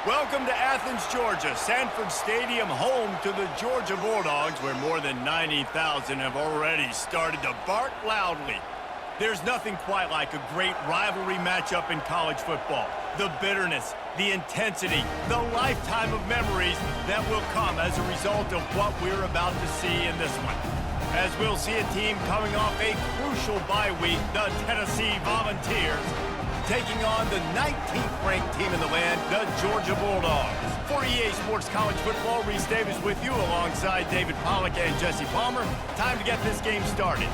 Welcome to Athens, Georgia, Sanford Stadium, home to the Georgia Bulldogs, where more than 90,000 have already started to bark loudly. There's nothing quite like a great rivalry matchup in college football. The bitterness, the intensity, the lifetime of memories that will come as a result of what we're about to see in this one. As we'll see a team coming off a crucial bye week, the Tennessee Volunteers, taking on the 19th ranked team in the land, the Georgia Bulldogs. For EA Sports College Football, Reese Davis with you alongside David Pollack and Jesse Palmer. Time to get this game started.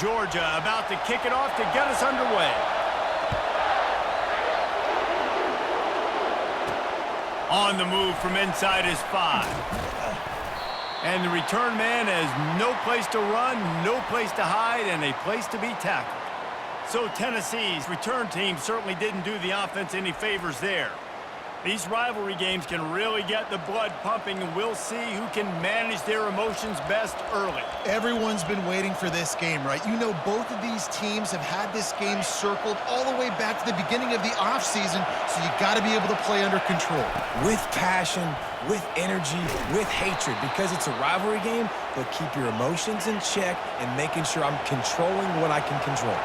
Georgia about to kick it off to get us underway. On the move from inside his 5. And the return man has no place to run, no place to hide, and a place to be tackled. So Tennessee's return team certainly didn't do the offense any favors there. These rivalry games can really get the blood pumping, and we'll see who can manage their emotions best early. Everyone's been waiting for this game, right? You know, both of these teams have had this game circled all the way back to the beginning of the offseason, so you got to be able to play under control. With passion, with energy, with hatred, because it's a rivalry game, but keep your emotions in check and making sure I'm controlling what I can control.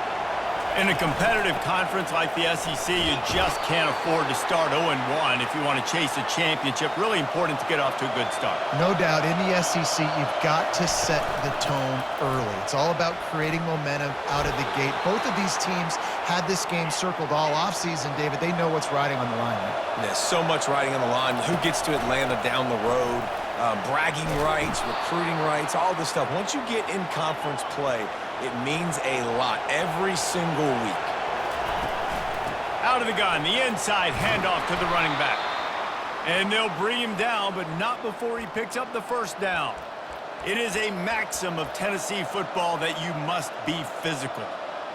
In a competitive conference like the SEC, you just can't afford to start 0-1 if you want to chase a championship. Really important to get off to a good start. No doubt, in the SEC, you've got to set the tone early. It's all about creating momentum out of the gate. Both of these teams had this game circled all offseason, David. They know what's riding on the line, right? There's so much riding on the line. Who gets to Atlanta down the road? Bragging rights, recruiting rights, all this stuff. Once you get in conference play, it means a lot every single week. Out of the gun, the inside handoff to the running back. And they'll bring him down, but not before he picks up the first down. It is a maxim of Tennessee football that you must be physical.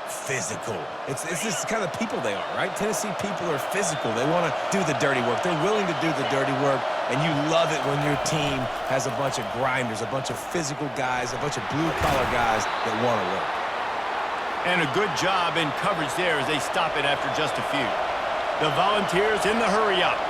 Physical. It's just the kind of people they are, right? Tennessee people are physical. They want to do the dirty work. They're willing to do the dirty work, and you love it when your team has a bunch of grinders, a bunch of physical guys, a bunch of blue-collar guys that want to work. And a good job in coverage there as they stop it after just a few. The Volunteers in the hurry-up.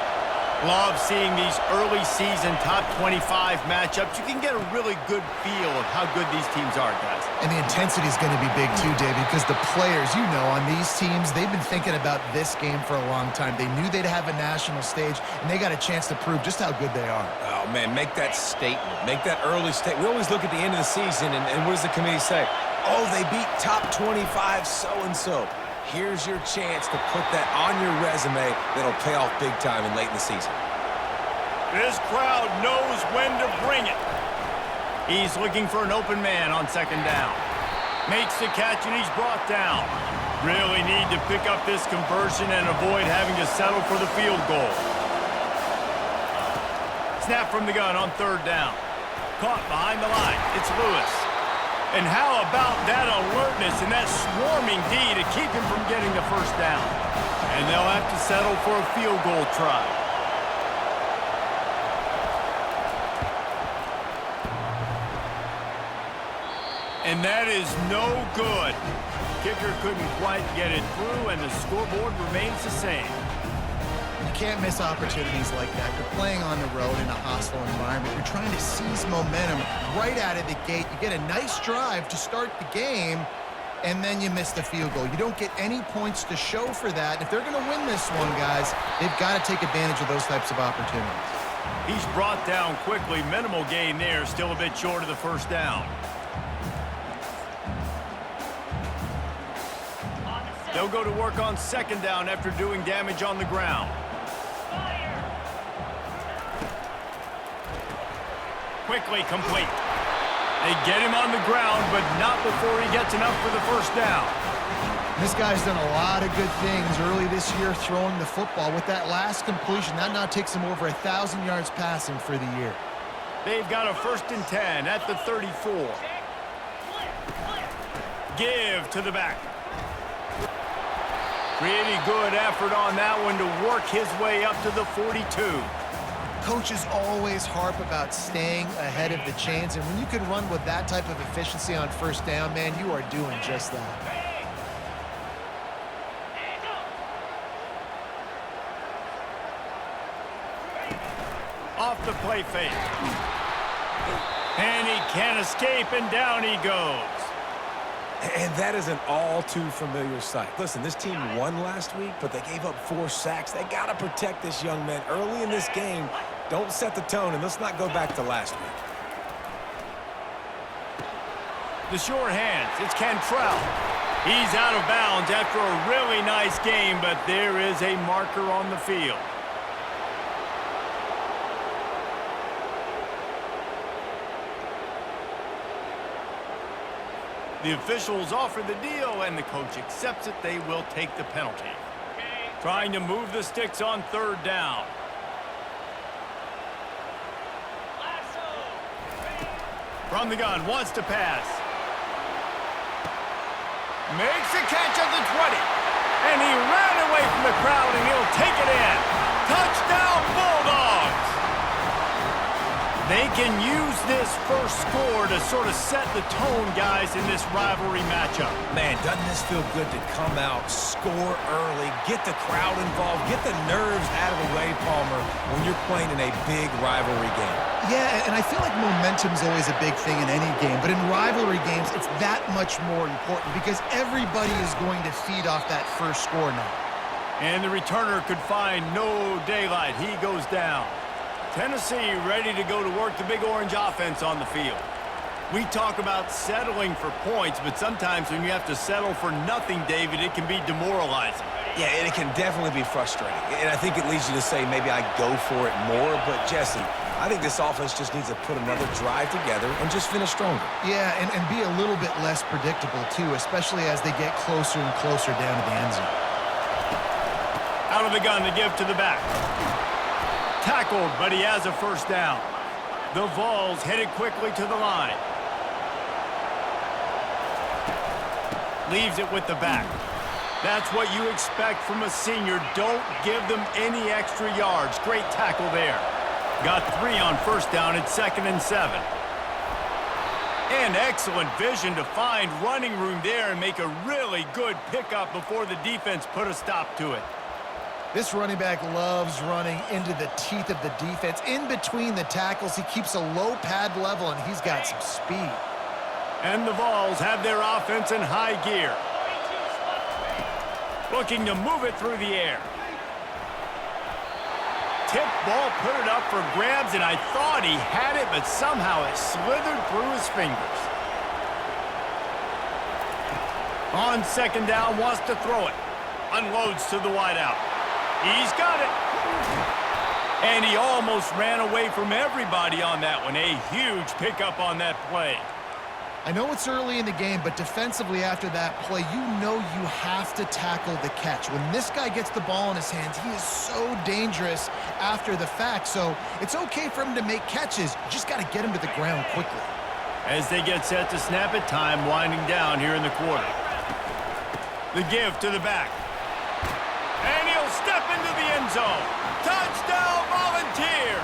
Love seeing these early season top 25 matchups. You can get a really good feel of how good these teams are, guys. And the intensity is going to be big too, David, because the players, you know, on these teams, they've been thinking about this game for a long time. They knew they'd have a national stage, and they got a chance to prove just how good they are. Oh, man, make that statement. Make that early statement. We always look at the end of the season, and what does the committee say? Oh, they beat top 25 so-and-so. Here's your chance to put that on your resume that'll pay off big time and late in the season. This crowd knows when to bring it. He's looking for an open man on second down. Makes the catch, and he's brought down. Really need to pick up this conversion and avoid having to settle for the field goal. Snap from the gun on third down. Caught behind the line. It's Lewis. And how about that alertness and that swarming D to keep him from getting the first down? And they'll have to settle for a field goal try. And that is no good. Kicker couldn't quite get it through, and the scoreboard remains the same. You can't miss opportunities like that. You're playing on the road in a hostile environment. You're trying to seize momentum right out of the gate. You get a nice drive to start the game, and then you miss the field goal. You don't get any points to show for that. If they're going to win this one, guys, they've got to take advantage of those types of opportunities. He's brought down quickly. Minimal gain there, still a bit short of the first down. They'll go to work on second down after doing damage on the ground. Quickly complete. They get him on the ground, but not before he gets enough for the first down. This guy's done a lot of good things early this year throwing the football. With that last completion, that now takes him over 1,000 yards passing for the year. They've got a 1st and 10 at the 34. Give to the back. Pretty good effort on that one to work his way up to the 42. Coaches always harp about staying ahead of the chains, and when you can run with that type of efficiency on first down, man, you are doing just that. play fake. And he can't escape, and down he goes. And that is an all-too-familiar sight. Listen, this team won last week, but they gave up 4 sacks. They got to protect this young man early in this game. Don't set the tone, and let's not go back to last week. The short hands, it's Cantrell. He's out of bounds after a really nice game, but there is a marker on the field. The officials offer the deal, and the coach accepts it. They will take the penalty. Trying to move the sticks on 3rd down. From the gun, wants to pass. Makes a catch at the 20. And he ran away from the crowd, and he'll take it in. Touchdown, Bulldogs! They can use this first score to sort of set the tone, guys, in this rivalry matchup. Man, doesn't this feel good to come out, score early, get the crowd involved, get the nerves out of the way, Palmer, when you're playing in a big rivalry game? Yeah, and I feel like momentum's always a big thing in any game, but in rivalry games, it's that much more important because everybody is going to feed off that first score now. And the returner could find no daylight. He goes down. Tennessee ready to go to work the Big Orange offense on the field. We talk about settling for points, but sometimes when you have to settle for nothing, David, it can be demoralizing. Yeah, and it can definitely be frustrating. And I think it leads you to say maybe I go for it more. But, Jesse, I think this offense just needs to put another drive together and just finish stronger. Yeah, and be a little bit less predictable, too, especially as they get closer and closer down to the end zone. Out of the gun to give to the back. Tackled, but he has a first down. The Vols headed quickly to the line. Leaves it with the back. That's what you expect from a senior. Don't give them any extra yards. Great tackle there. Got 3 on first down at 2nd and 7. And excellent vision to find running room there and make a really good pickup before the defense put a stop to it. This running back loves running into the teeth of the defense. In between the tackles, he keeps a low pad level, and he's got some speed. And the Vols have their offense in high gear. Looking to move it through the air. Tip ball, put it up for grabs, and I thought he had it, but somehow it slithered through his fingers. On 2nd down, wants to throw it. Unloads to the wideout. He's got it. And he almost ran away from everybody on that one. A huge pickup on that play. I know it's early in the game, but defensively after that play, you know you have to tackle the catch. When this guy gets the ball in his hands, he is so dangerous after the fact. So it's okay for him to make catches. You just got to get him to the ground quickly. As they get set to snap it, time winding down here in the quarter. The give to the back. And he'll step into the end zone. Touchdown, Volunteers!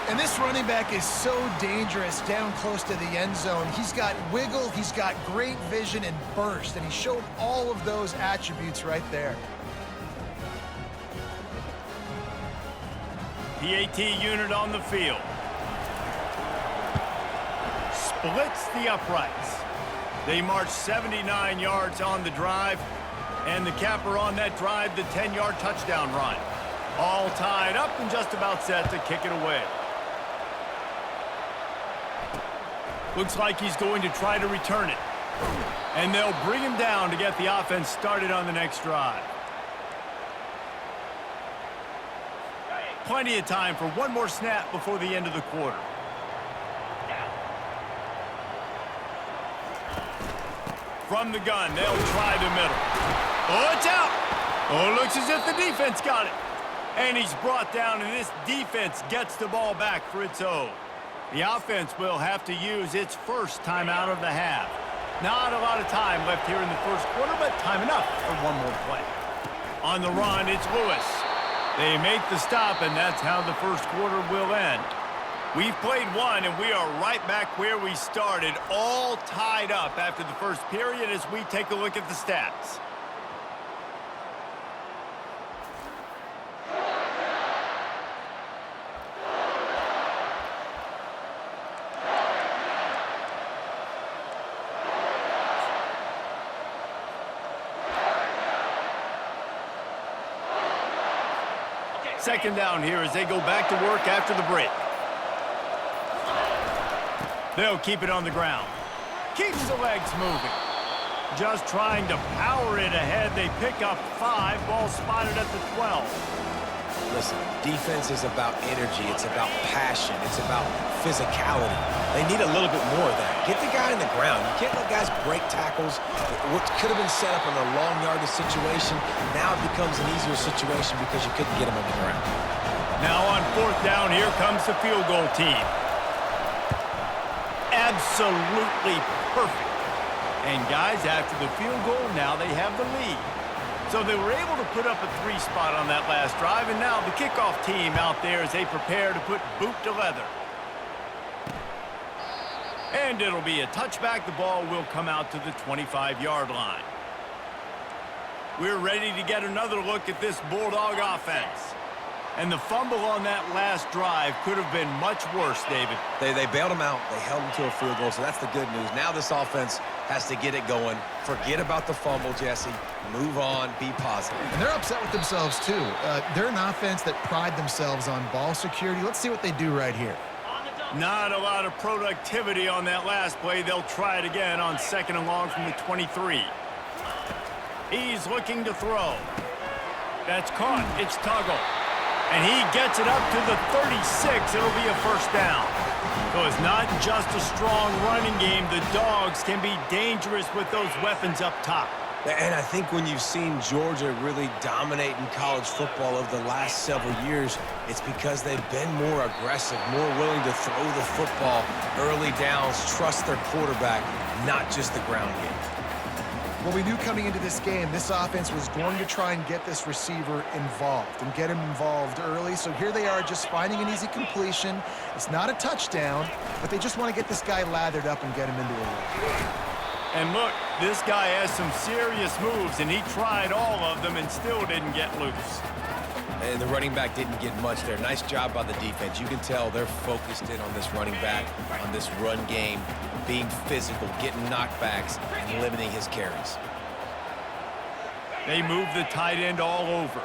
And this running back is so dangerous down close to the end zone. He's got wiggle, he's got great vision and burst, and he showed all of those attributes right there. PAT unit on the field. Splits the uprights. They march 79 yards on the drive, and the capper on that drive, the 10-yard touchdown run. All tied up and just about set to kick it away. Looks like he's going to try to return it. And they'll bring him down to get the offense started on the next drive. Plenty of time for one more snap before the end of the quarter. From the gun, they'll try the middle. Oh, it's out. Oh, looks as if the defense got it. And he's brought down, and this defense gets the ball back for its own. The offense will have to use its first timeout of the half. Not a lot of time left here in the first quarter, but time enough for one more play. On the run, it's Lewis. They make the stop, and that's how the first quarter will end. We've played one, and we are right back where we started, all tied up after the first period as we take a look at the stats. second down here as they go back to work after the break. They'll keep it on the ground. Keeps the legs moving. Just trying to power it ahead. They pick up 5. Ball spotted at the 12. Listen, defense is about energy. It's about passion. It's about physicality. They need a little bit more of that. Get the guy in the ground. You can't let guys break tackles. What could have been set up in a long yardage situation, now it becomes an easier situation because you couldn't get him on the ground. Now on 4th down, here comes the field goal team. Absolutely perfect. And guys, after the field goal, now they have the lead. So they were able to put up a 3 spot on that last drive, and now the kickoff team out there as they prepare to put boot to leather. And it'll be a touchback. The ball will come out to the 25-yard line. We're ready to get another look at this Bulldog offense. And the fumble on that last drive could have been much worse, David. They bailed him out. They held him to a field goal, so that's the good news. Now this offense has to get it going. Forget about the fumble, Jesse. Move on. Be positive. And they're upset with themselves, too. They're an offense that pride themselves on ball security. Let's see what they do right here. Not a lot of productivity on that last play. They'll try it again on 2nd and long from the 23. He's looking to throw. That's caught. It's Tuggle. And he gets it up to the 36. It'll be a first down. So it's not just a strong running game. The Dogs can be dangerous with those weapons up top. And I think when you've seen Georgia really dominate in college football over the last several years, it's because they've been more aggressive, more willing to throw the football early downs, trust their quarterback, not just the ground game. Well, we knew coming into this game, this offense was going to try and get this receiver involved and get him involved early. So here they are just finding an easy completion. It's not a touchdown, but they just want to get this guy lathered up and get him into a run. And look, this guy has some serious moves, and he tried all of them and still didn't get loose. And the running back didn't get much there. Nice job by the defense. You can tell they're focused in on this running back, on this run game, being physical, getting knockbacks, and limiting his carries. They move the tight end all over.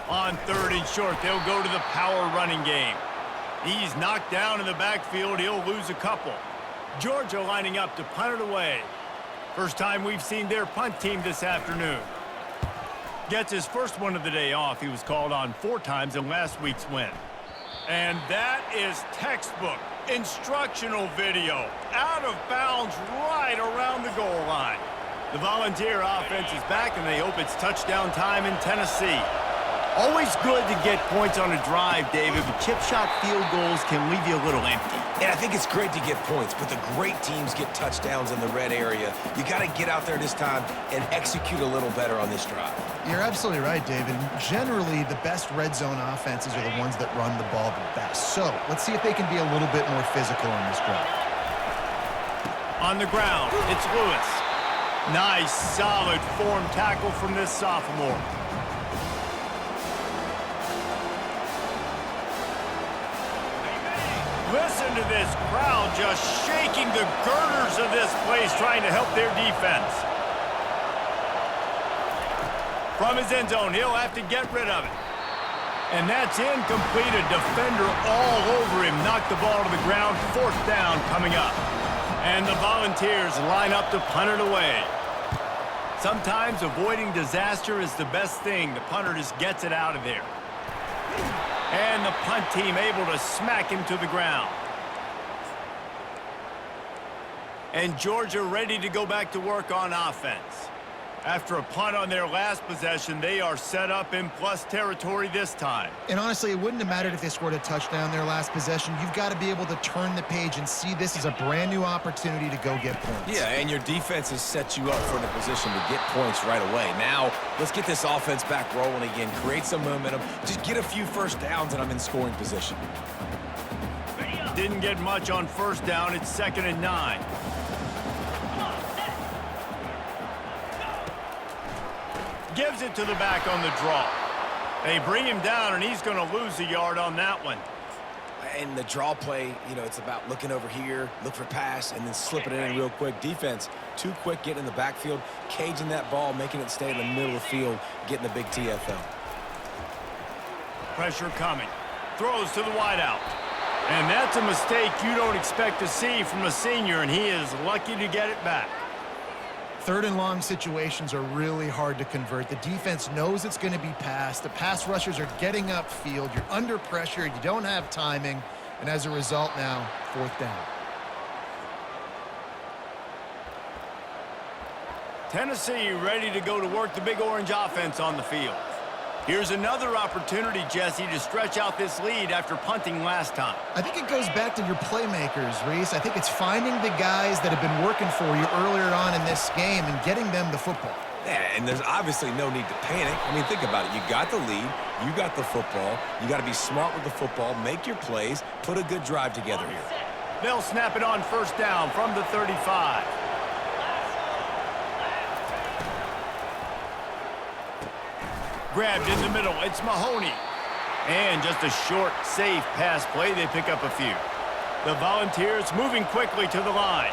On 3rd and short, they'll go to the power running game. He's knocked down in the backfield. He'll lose a couple. Georgia lining up to punt it away. First time we've seen their punt team this afternoon. Gets his first one of the day off. He was called on 4 times in last week's win. And that is textbook instructional video. Out of bounds right around the goal line. The Volunteer offense is back, and they hope it's touchdown time in Tennessee. Always good to get points on a drive, David, but chip shot field goals can leave you a little empty. And I think it's great to get points, but the great teams get touchdowns in the red area. You got to get out there this time and execute a little better on this drive. You're absolutely right, David. Generally, the best red zone offenses are the ones that run the ball the best. So let's see if they can be a little bit more physical on this drive. On the ground, it's Lewis. Nice, solid form tackle from this sophomore. Listen to this crowd just shaking the girders of this place, trying to help their defense. From his end zone, he'll have to get rid of it. And that's incomplete. A defender all over him. Knocked the ball to the ground. 4th down coming up. And the Volunteers line up to punt it away. Sometimes avoiding disaster is the best thing. The punter just gets it out of there. And the punt team able to smack him to the ground. And Georgia ready to go back to work on offense. After a punt on their last possession, they are set up in plus territory this time. And honestly, it wouldn't have mattered if they scored a touchdown their last possession. You've got to be able to turn the page and see this as a brand new opportunity to go get points. Yeah, and your defense has set you up for a position to get points right away. Now, let's get this offense back rolling again, create some momentum, just get a few first downs, and I'm in scoring position. Didn't get much on 1st down. It's 2nd and 9. Gives it to the back on the draw. They bring him down, and he's going to lose a yard on that one. And the draw play, you know, it's about looking over here, look for pass, and then slipping it in real quick. Defense, too quick, getting in the backfield, caging that ball, making it stay in the middle of the field, getting the big TFL. Pressure coming. Throws to the wideout. And that's a mistake you don't expect to see from a senior, and he is lucky to get it back. Third and long situations are really hard to convert. The defense knows it's going to be passed. The pass rushers are getting upfield. You're under pressure. You don't have timing. And as a result now, fourth down. Tennessee ready to go to work the Big Orange offense on the field. Here's another opportunity, Jesse, to stretch out this lead after punting last time. I think it goes back to your playmakers, Reese. I think it's finding the guys that have been working for you earlier on in this game and getting them the football. Yeah, and there's obviously no need to panic. I mean, think about it. You got the lead. You got the football. You got to be smart with the football, make your plays, put a good drive together here. They'll snap it on first down from the 35. Grabbed in the middle, it's Mahoney. And just a short, safe pass play, they pick up a few. The Volunteers moving quickly to the line.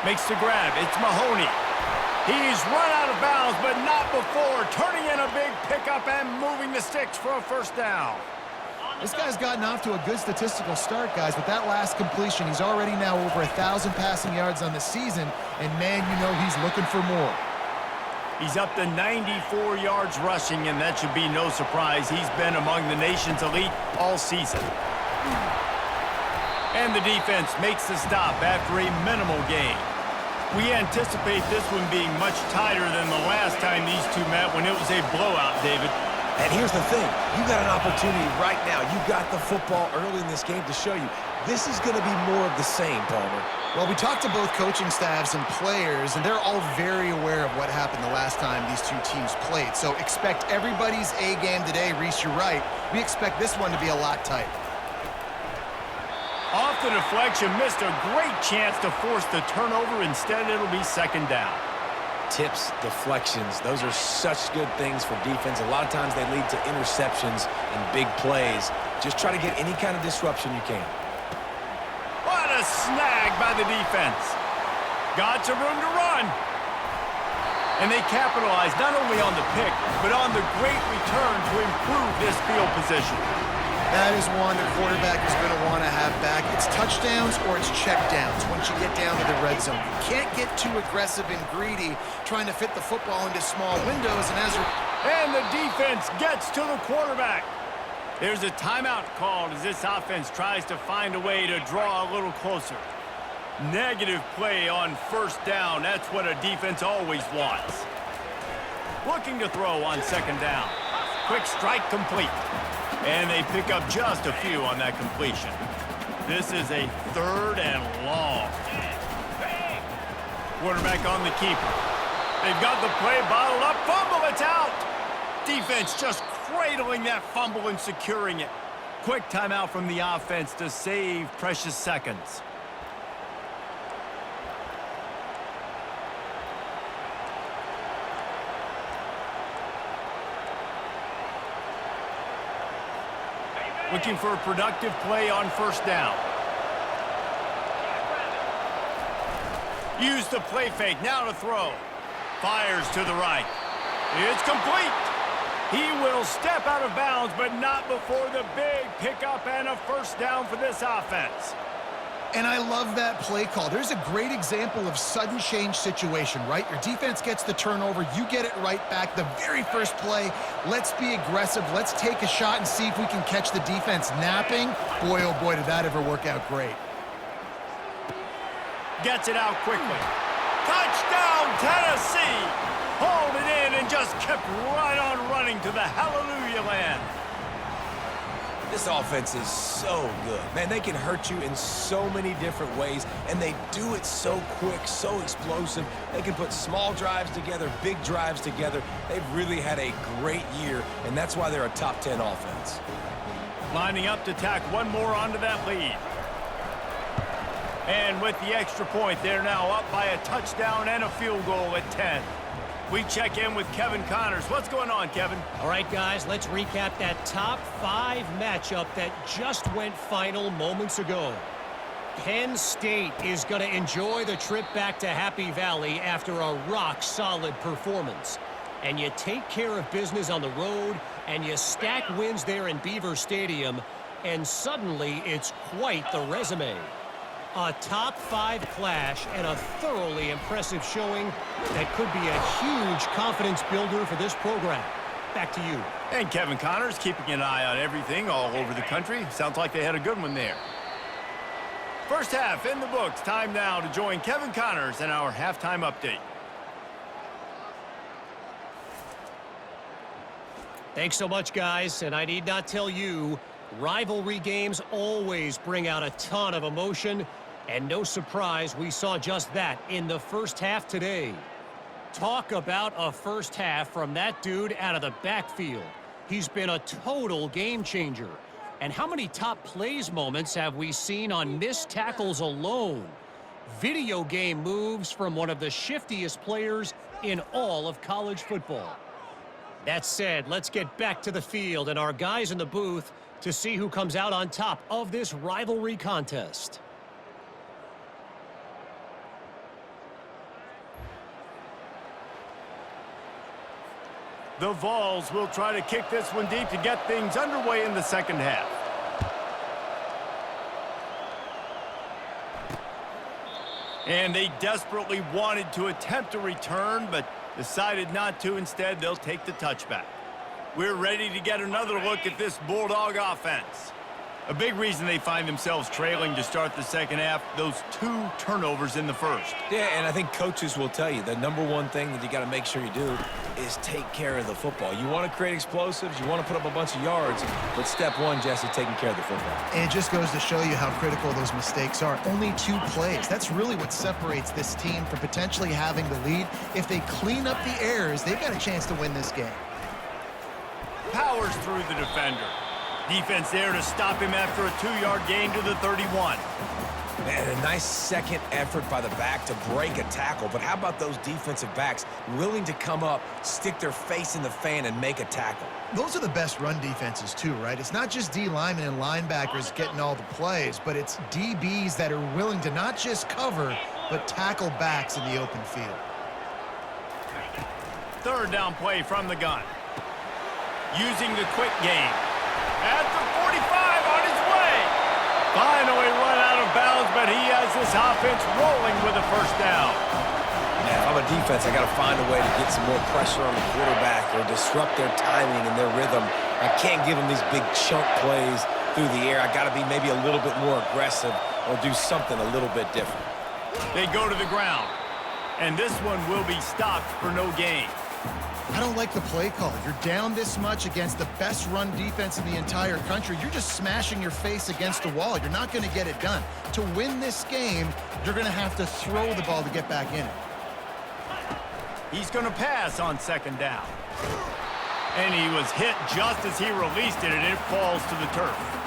Makes the grab, it's Mahoney. He's run out of bounds, but not before turning in a big pickup and moving the sticks for a first down. This guy's gotten off to a good statistical start, guys. With that last completion, he's already now over 1,000 passing yards on the season, and man, you know he's looking for more. He's up to 94 yards rushing, and that should be no surprise. He's been among the nation's elite all season. And the defense makes the stop after a minimal gain. We anticipate this one being much tighter than the last time these two met when it was a blowout, David. And here's the thing. You got an opportunity right now. You got the football early in this game to show you. This is going to be more of the same, Palmer. Well, we talked to both coaching staffs and players, and they're all very aware of what happened the last time these two teams played. So expect everybody's A game today. Reese, you're right. We expect this one to be a lot tighter. Off the deflection, missed a great chance to force the turnover. Instead, it'll be second down. Tips, deflections, those are such good things for defense. A lot of times they lead to interceptions and big plays. Just try to get any kind of disruption you can. What a snag by the defense. Got some room to run. And they capitalize not only on the pick, but on the great return to improve this field position. That is one the quarterback is going to want to have back. It's touchdowns or it's checkdowns once you get down to the red zone. You can't get too aggressive and greedy trying to fit the football into small windows. And the defense gets to the quarterback. There's a timeout called as this offense tries to find a way to draw a little closer. Negative play on first down. That's what a defense always wants. Looking to throw on second down. Quick strike complete. And they pick up just a few on that completion. This is a third and long. Quarterback on the keeper. They've got the play bottled up. Fumble, it's out. Defense just cradling that fumble and securing it. Quick timeout from the offense to save precious seconds. Looking for a productive play on first down. Use the play fake, now to throw. Fires to the right. It's complete. He will step out of bounds, but not before the big pickup and a first down for this offense. And I love that play call. There's a great example of sudden change situation, right? Your defense gets the turnover. You get it right back. The very first play, let's be aggressive. Let's take a shot and see if we can catch the defense napping. Boy, oh boy, did that ever work out great. Gets it out quickly. Touchdown, Tennessee! Hauled it in and just kept right on running to the hallelujah land. This offense is so good. Man, they can hurt you in so many different ways, and they do it so quick, so explosive. They can put small drives together, big drives together. They've really had a great year, and that's why they're a top 10 offense. Lining up to tack one more onto that lead. And with the extra point, they're now up by a touchdown and a field goal at 10. We check in with Kevin Connors. What's going on, Kevin? All right, guys, let's recap that top 5 matchup that just went final moments ago. Penn State is going to enjoy the trip back to Happy Valley after a rock-solid performance. And you take care of business on the road, and you stack wins there in Beaver Stadium, and suddenly it's quite the resume. A top 5 clash and a thoroughly impressive showing that could be a huge confidence builder for this program. Back to you. And Kevin Connors keeping an eye on everything all over the country. Sounds like they had a good one there. First half in the books. Time now to join Kevin Connors in our halftime update. Thanks so much, guys. And I need not tell you, rivalry games always bring out a ton of emotion. And no surprise, we saw just that in the first half today. Talk about a first half from that dude out of the backfield. He's been a total game changer. And how many top plays moments have we seen on missed tackles alone? Video game moves from one of the shiftiest players in all of college football. That said, let's get back to the field and our guys in the booth to see who comes out on top of this rivalry contest. The Vols will try to kick this one deep to get things underway in the second half. And they desperately wanted to attempt a return, but decided not to. Instead, they'll take the touchback. We're ready to get another look at this Bulldog offense. A big reason they find themselves trailing to start the second half, those 2 turnovers in the first. Yeah, and I think coaches will tell you the number one thing that you got to make sure you do is take care of the football. You want to create explosives, you want to put up a bunch of yards, but step one, Jesse, taking care of the football. And it just goes to show you how critical those mistakes are. Only 2 plays. That's really what separates this team from potentially having the lead. If they clean up the errors, they've got a chance to win this game. Powers through the defender. Defense there to stop him after a 2-yard gain to the 31. Man, a nice second effort by the back to break a tackle. But how about those defensive backs willing to come up, stick their face in the fan, and make a tackle? Those are the best run defenses too, right? It's not just D linemen and linebackers getting all the plays, but it's DBs that are willing to not just cover, but tackle backs in the open field. Third down play from the gun. Using the quick game. At the 45 on his way. Finally run out of bounds, but he has this offense rolling with a first down. Man, if I'm a defense, I got to find a way to get some more pressure on the quarterback or disrupt their timing and their rhythm. I can't give them these big chunk plays through the air. I got to be maybe a little bit more aggressive or do something a little bit different. They go to the ground, and this one will be stopped for no gain. I don't like the play call. You're down this much against the best run defense in the entire country. You're just smashing your face against the wall. You're not going to get it done. To win this game, you're going to have to throw the ball to get back in it. He's going to pass on second down. And he was hit just as he released it, and it falls to the turf.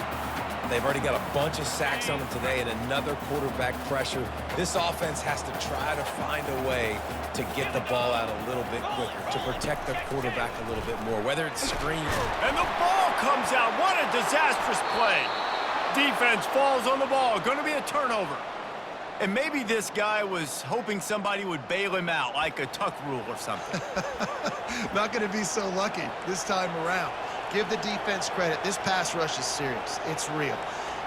They've already got a bunch of sacks on them today and another quarterback pressure. This offense has to try to find a way to get the ball out a little bit quicker, to protect the quarterback a little bit more, whether it's screen or... And the ball comes out. What a disastrous play. Defense falls on the ball. Going to be a turnover. And maybe this guy was hoping somebody would bail him out, like a tuck rule or something. Not going to be so lucky this time around. Give the defense credit. This pass rush is serious. It's real.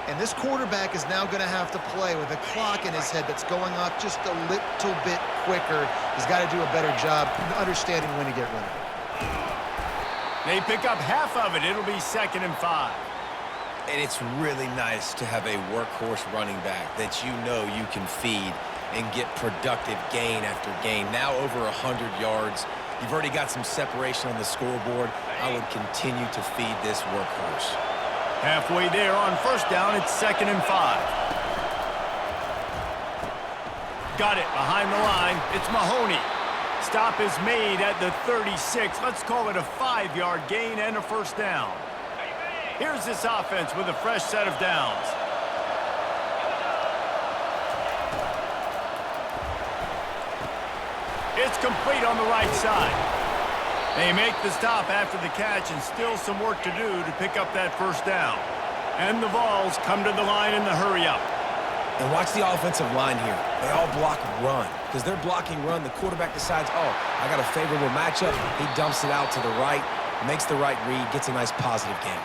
And this quarterback is now going to have to play with a clock in his head that's going off just a little bit quicker. He's got to do a better job understanding when to get rid of it. They pick up half of it. It'll be 2nd and 5. And it's really nice to have a workhorse running back that you know you can feed and get productive gain after gain. Now over 100 yards. You've already got some separation on the scoreboard. I would continue to feed this workhorse. Halfway there on first down, it's 2nd and 5. Got it behind the line. It's Mahoney. Stop is made at the 36. Let's call it a 5-yard gain and a first down. Here's this offense with a fresh set of downs. It's complete on the right side. They make the stop after the catch and still some work to do to pick up that first down. And the Vols come to the line in the hurry-up. And watch the offensive line here. They all block run. Because they're blocking run, the quarterback decides, oh, I got a favorable matchup. He dumps it out to the right, makes the right read, gets a nice positive gain.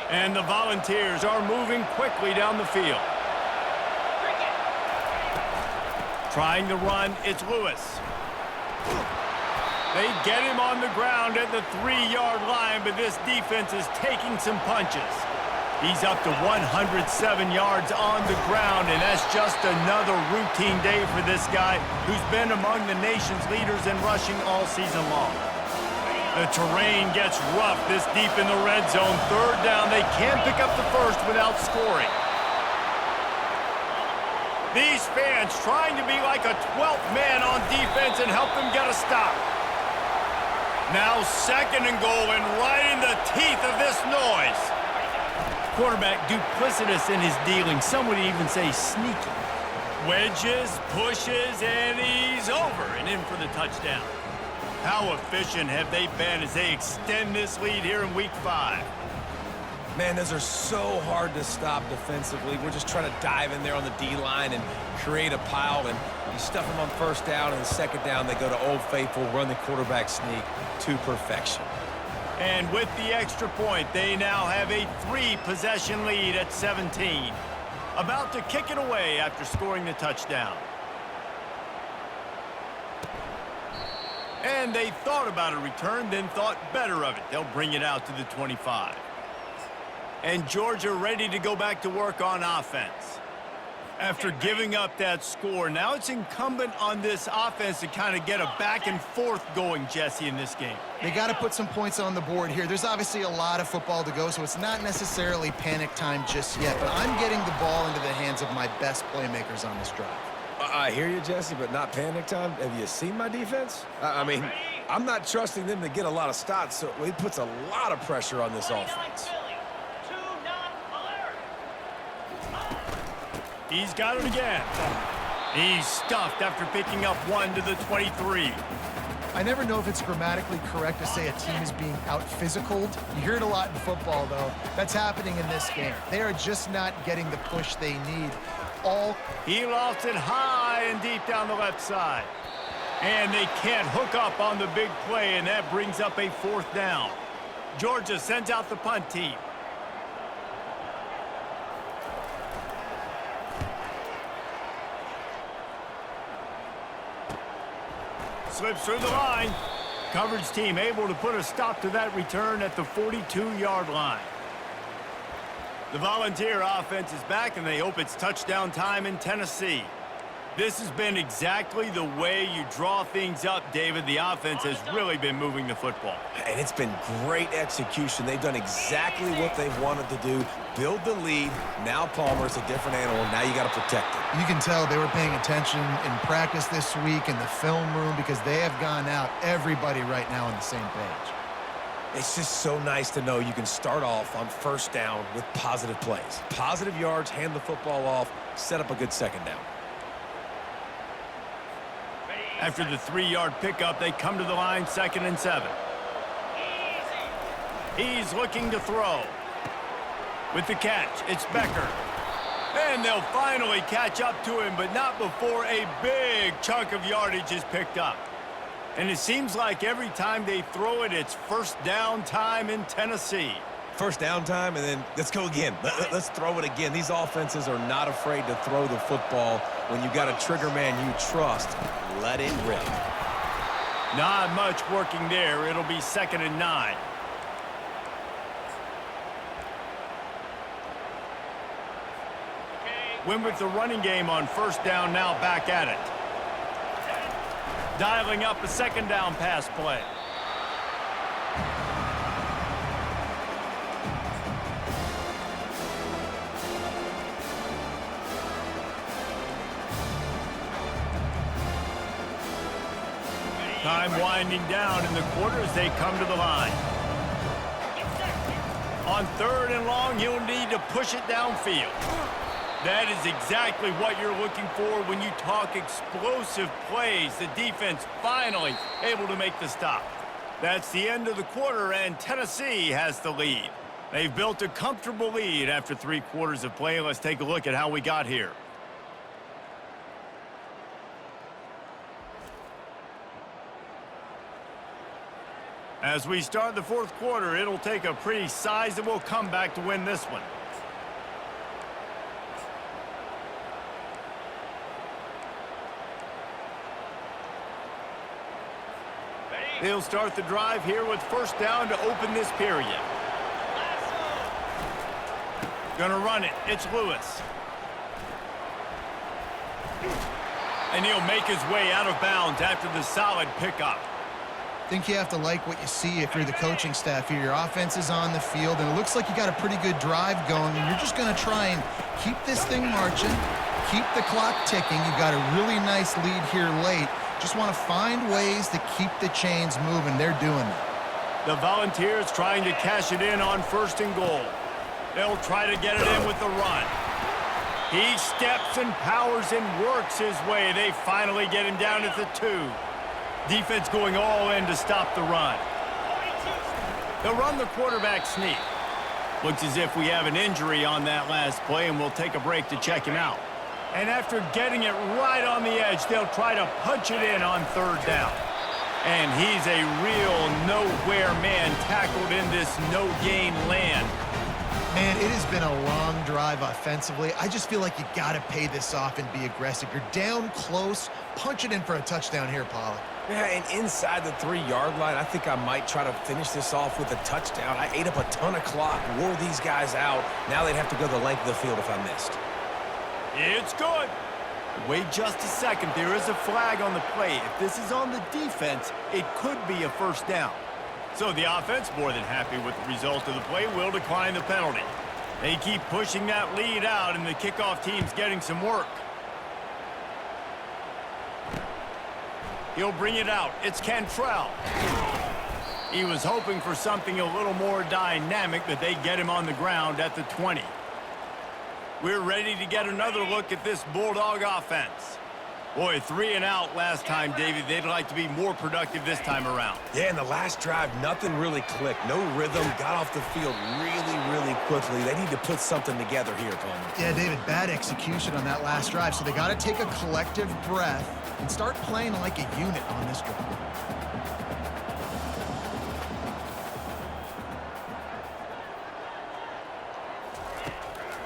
And the Volunteers are moving quickly down the field. Trying to run, it's Lewis. They get him on the ground at the 3-yard line, but this defense is taking some punches. He's up to 107 yards on the ground, and that's just another routine day for this guy who's been among the nation's leaders in rushing all season long. The terrain gets rough this deep in the red zone. Third down, they can't pick up the first without scoring. These fans trying to be like a 12th man on defense and help them get a stop. Now 2nd and goal, and right in the teeth of this noise. Quarterback duplicitous in his dealing. Some would even say sneaky. Wedges, pushes, and he's over and in for the touchdown. How efficient have they been as they extend this lead here in Week 5? Man, those are so hard to stop defensively. We're just trying to dive in there on the D-line and create a pile, and you stuff them on first down, and the second down they go to Old Faithful, run the quarterback sneak to perfection. And with the extra point, they now have a 3-possession lead at 17. About to kick it away after scoring the touchdown. And they thought about a return, then thought better of it. They'll bring it out to the 25. And Georgia ready to go back to work on offense. After giving up that score, now it's incumbent on this offense to kind of get a back and forth going, Jesse, in this game. They got to put some points on the board here. There's obviously a lot of football to go, so it's not necessarily panic time just yet, but I'm getting the ball into the hands of my best playmakers on this drive. I hear you, Jesse, but not panic time. Have you seen my defense? I mean, I'm not trusting them to get a lot of stops, so it puts a lot of pressure on this offense. He's got it again. He's stuffed after picking up 1 to the 23. I never know if it's grammatically correct to say a team is being out-physicaled. You hear it a lot in football, though. That's happening in this game. They are just not getting the push they need. He lofts it high and deep down the left side. And they can't hook up on the big play, and that brings up a 4th down. Georgia sends out the punt team. Slips through the line. Coverage team able to put a stop to that return at the 42-yard line. The Volunteer offense is back, and they hope it's touchdown time in Tennessee. This has been exactly the way you draw things up, David. The offense has really been moving the football. And it's been great execution. They've done exactly what they've wanted to do. Build the lead. Now Palmer's a different animal. Now you got to protect it. You can tell they were paying attention in practice this week in the film room because they have gone out, everybody right now on the same page. It's just so nice to know you can start off on first down with positive plays. Positive yards, hand the football off, set up a good second down. After the 3-yard pickup, they come to the line 2nd and 7. He's looking to throw. With the catch, it's Becker. And they'll finally catch up to him, but not before a big chunk of yardage is picked up. And it seems like every time they throw it, it's first down time in Tennessee. First down time, and then let's go again. Let's throw it again. These offenses are not afraid to throw the football. When you've got a trigger man you trust, let it rip. Not much working there. It'll be 2nd and 9. Win with the running game on first down, now back at it. Dialing up a 2nd down pass play. Time winding down in the quarter as they come to the line. On 3rd and long, he'll need to push it downfield. That is exactly what you're looking for when you talk explosive plays. The defense finally able to make the stop. That's the end of the quarter, and Tennessee has the lead. They've built a comfortable lead after 3 quarters of play. Let's take a look at how we got here. As we start the 4th quarter, it'll take a pretty sizable comeback to win this one. They'll start the drive here with 1st down to open this period. Gonna run it. It's Lewis. And he'll make his way out of bounds after the solid pickup. I think you have to like what you see if you're the coaching staff here. Your offense is on the field, and it looks like you got a pretty good drive going, and you're just going to try and keep this thing marching, keep the clock ticking. You've got a really nice lead here late. Just want to find ways to keep the chains moving. They're doing that. The Volunteers trying to cash it in on 1st and goal. They'll try to get it in with the run. He steps and powers and works his way. They finally get him down at the 2. Defense going all in to stop the run. They'll run the quarterback sneak. Looks as if we have an injury on that last play, and we'll take a break to check him out. And after getting it right on the edge, they'll try to punch it in on 3rd down. And he's a real nowhere man tackled in this no-gain land. Man, it has been a long drive offensively. I just feel like you got to pay this off and be aggressive. You're down close. Punch it in for a touchdown here, Pollard. Yeah, and inside the 3-yard line, I think I might try to finish this off with a touchdown. I ate up a ton of clock, wore these guys out. Now they'd have to go the length of the field if I missed. It's good. Wait just a second. There is a flag on the play. If this is on the defense, it could be a 1st down. So the offense, more than happy with the result of the play, will decline the penalty. They keep pushing that lead out, and the kickoff team's getting some work. He'll bring it out. It's Cantrell. He was hoping for something a little more dynamic, but they get him on the ground at the 20. We're ready to get another look at this Bulldog offense. Boy, 3 and out last time, David. They'd like to be more productive this time around. Yeah, in the last drive, nothing really clicked. No rhythm, got off the field really quickly. They need to put something together here, Palmer. Yeah, David, bad execution on that last drive, so they got to take a collective breath and start playing like a unit on this drive.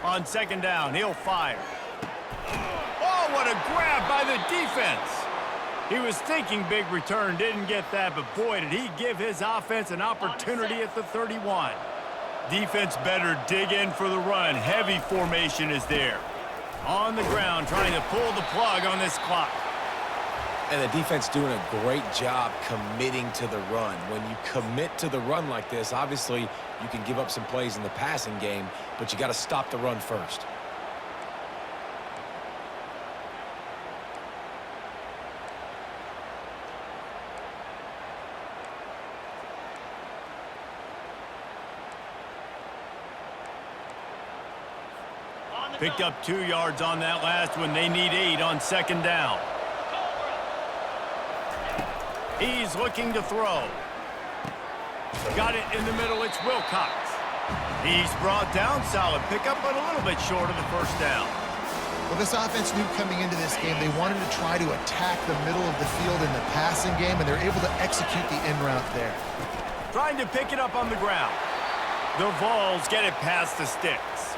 On 2nd down, he'll fire. Oh, what a grab by the defense. He was thinking big return, didn't get that, but boy, did he give his offense an opportunity at the 31. Defense better dig in for the run. Heavy formation is there. On the ground, trying to pull the plug on this clock. And the defense doing a great job committing to the run. When you commit to the run like this, obviously you can give up some plays in the passing game, but you got to stop the run first. Picked up 2 yards on that last one. They need 8 on 2nd down. He's looking to throw. Got it in the middle. It's Wilcox. He's brought down. Solid pickup, but a little bit short of the 1st down. Well, this offense knew coming into this game they wanted to try to attack the middle of the field in the passing game, and they're able to execute the in route there. Trying to pick it up on the ground. The Vols get it past the sticks.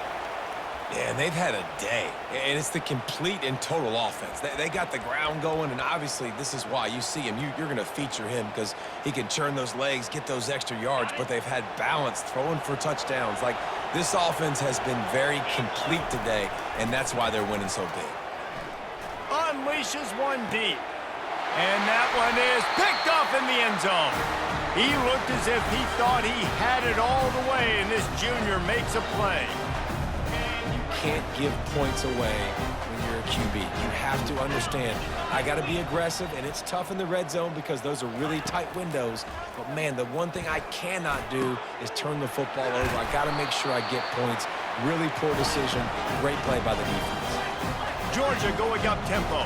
Yeah, and they've had a day, and it's the complete and total offense. They got the ground going, and obviously this is why you see him. You're going to feature him because he can churn those legs, get those extra yards, but they've had balance, throwing for touchdowns. Like, this offense has been very complete today, and that's why they're winning so big. Unleashes one deep. And that one is picked off in the end zone. He looked as if he thought he had it all the way, and this junior makes a play. can't give points away when you're a QB. You have to understand, I got to be aggressive, and it's tough in the red zone because those are really tight windows. But, man, the one thing I cannot do is turn the football over. I got to make sure I get points. Really poor decision. Great play by the defense. Georgia going up tempo.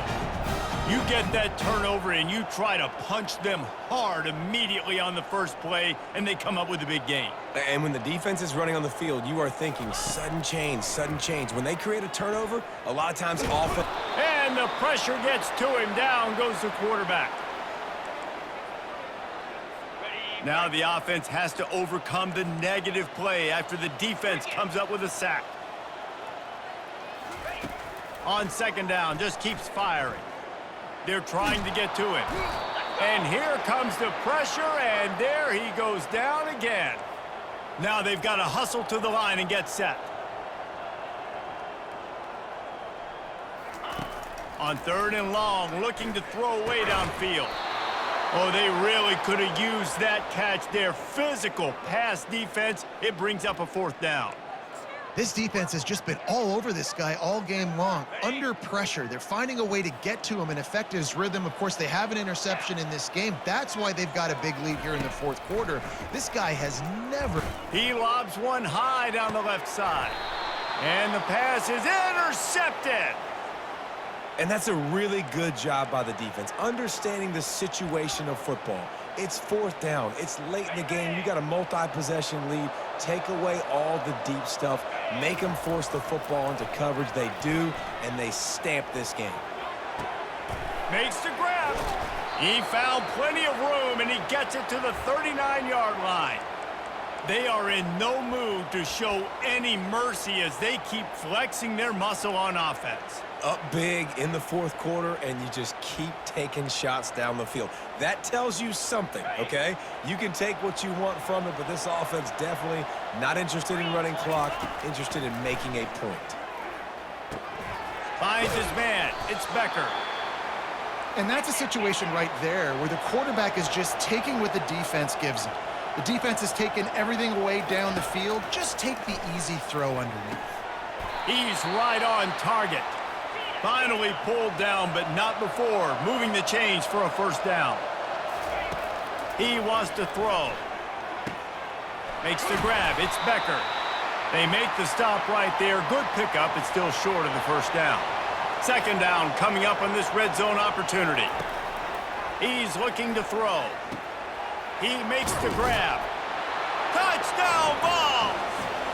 You get that turnover and you try to punch them hard immediately on the first play, and they come up with a big gain. And when the defense is running on the field, you are thinking sudden change, sudden change. When they create a turnover, a lot of times offense. And the pressure gets to him. Down goes the quarterback. Now the offense has to overcome the negative play after the defense comes up with a sack. On second down, just keeps firing. They're trying to get to him. And here comes the pressure, and there he goes down again. Now they've got to hustle to the line and get set. On third and long, looking to throw away downfield. Oh, they really could have used that catch there. Physical pass defense. It brings up a fourth down. This defense has just been all over this guy all game long. Under pressure, they're finding a way to get to him and affect his rhythm. Of course, they have an interception in this game. That's why they've got a big lead here in the fourth quarter. This guy has never... He lobs one high down the left side. And the pass is intercepted. And that's a really good job by the defense, understanding the situation of football. It's fourth down. It's late in the game. You got a multi-possession lead. Take away all the deep stuff. Make them force the football into coverage. They do, and they stamp this game. Makes the grab. He found plenty of room, and he gets it to the 39-yard line. They are in no mood to show any mercy as they keep flexing their muscle on offense. Up big in the fourth quarter, and you just keep taking shots down the field. That tells you something, okay? You can take what you want from it, but this offense definitely not interested in running clock, interested in making a point. Finds his man. It's Becker. And that's a situation right there where the quarterback is just taking what the defense gives him. The defense has taken everything away down the field. Just take the easy throw underneath. He's right on target. Finally pulled down, but not before. Moving the chains for a first down. He wants to throw. Makes the grab. It's Becker. They make the stop right there. Good pickup. It's still short of the first down. Second down coming up on this red zone opportunity. He's looking to throw. He makes the grab. Touchdown ball!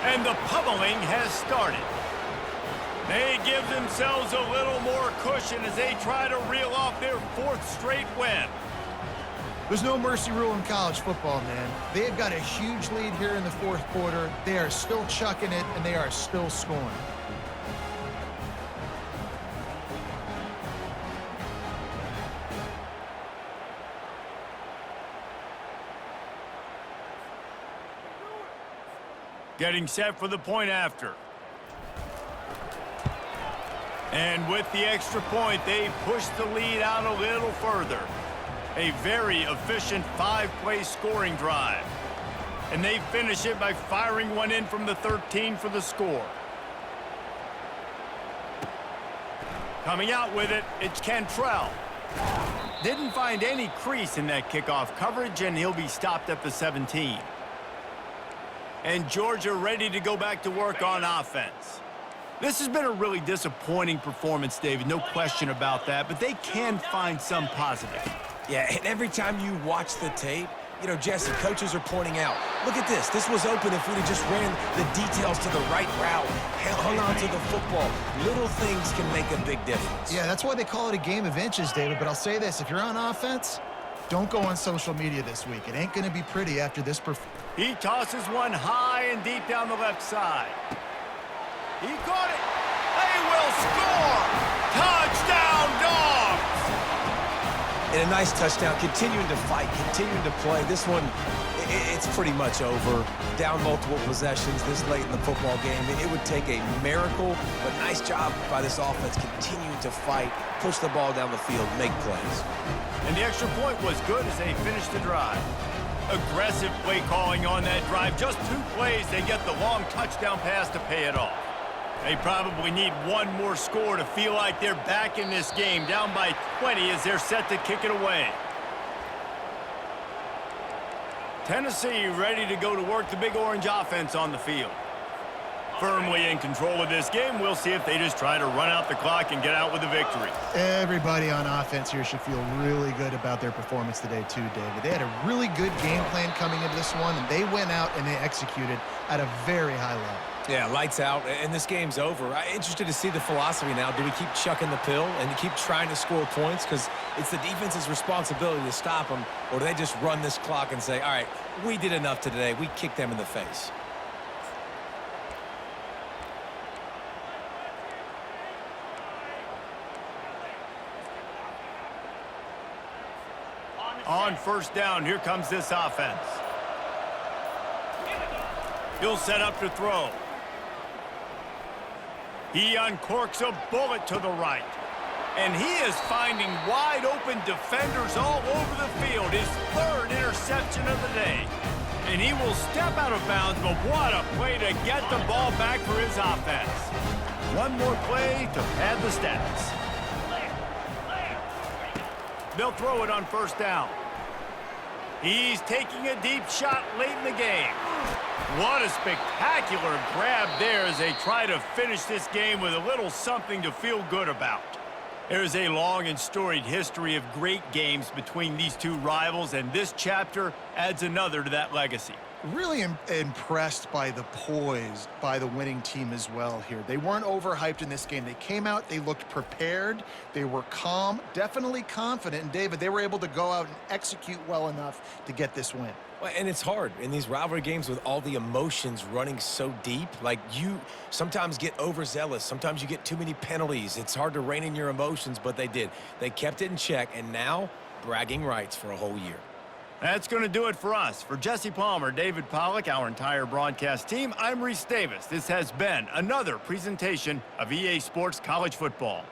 And the pummeling has started. They give themselves a little more cushion as they try to reel off their fourth straight win. There's no mercy rule in college football, man. They've got a huge lead here in the fourth quarter. They are still chucking it, and they are still scoring. Getting set for the point after. And with the extra point, they push the lead out a little further. A very efficient five-play scoring drive. And they finish it by firing one in from the 13 for the score. Coming out with it, it's Cantrell. Didn't find any crease in that kickoff coverage, and he'll be stopped at the 17. And Georgia ready to go back to work on offense. This has been a really disappointing performance, David, no question about that, but they can find some positive. Yeah, and every time you watch the tape, you know, Jesse, coaches are pointing out, look at this. This was open if we'd have just ran the details to the right route, hung on to the football. Little things can make a big difference. Yeah, that's why they call it a game of inches, David, but I'll say this. If you're on offense, don't go on social media this week. It ain't going to be pretty after this performance. He tosses one high and deep down the left side. He caught it. They will score. Touchdown, Dogs. And a nice touchdown, continuing to fight, continuing to play. This one, it's pretty much over. Down multiple possessions this late in the football game. It would take a miracle, but nice job by this offense continuing to fight, push the ball down the field, make plays. And the extra point was good as they finished the drive. Aggressive play calling on that drive. Just 2 plays, they get the long touchdown pass to pay it off. They probably need one more score to feel like they're back in this game, down by 20 as they're set to kick it away. Tennessee ready to go to work the Big Orange offense on the field. Firmly in control of this game. We'll see if they just try to run out the clock and get out with a victory. Everybody on offense here should feel really good about their performance today too, David. They had a really good game plan coming into this one, and they went out and they executed at a very high level. Yeah, lights out, and this game's over. I'm interested to see the philosophy now. Do we keep chucking the pill and keep trying to score points? Because it's the defense's responsibility to stop them, or do they just run this clock and say, all right, we did enough today. We kicked them in the face. On first down, here comes this offense. He'll set up to throw. He uncorks a bullet to the right. And he is finding wide open defenders all over the field. His third interception of the day. And he will step out of bounds, but what a play to get the ball back for his offense. One more play to pad the stats. They'll throw it on first down. He's taking a deep shot late in the game. What a spectacular grab there as they try to finish this game with a little something to feel good about. There's a long and storied history of great games between these two rivals, and this chapter adds another to that legacy. Really impressed by the poise by the winning team as well here. They weren't overhyped in this game. They came out, they looked prepared, they were calm, definitely confident, and David, they were able to go out and execute well enough to get this win. Well, and it's hard in these rivalry games with all the emotions running so deep. Like, you sometimes get overzealous. Sometimes you get too many penalties. It's hard to rein in your emotions, but they did. They kept it in check, and now bragging rights for a whole year. That's going to do it for us. For Jesse Palmer, David Pollack, our entire broadcast team, I'm Reese Davis. This has been another presentation of EA Sports College Football.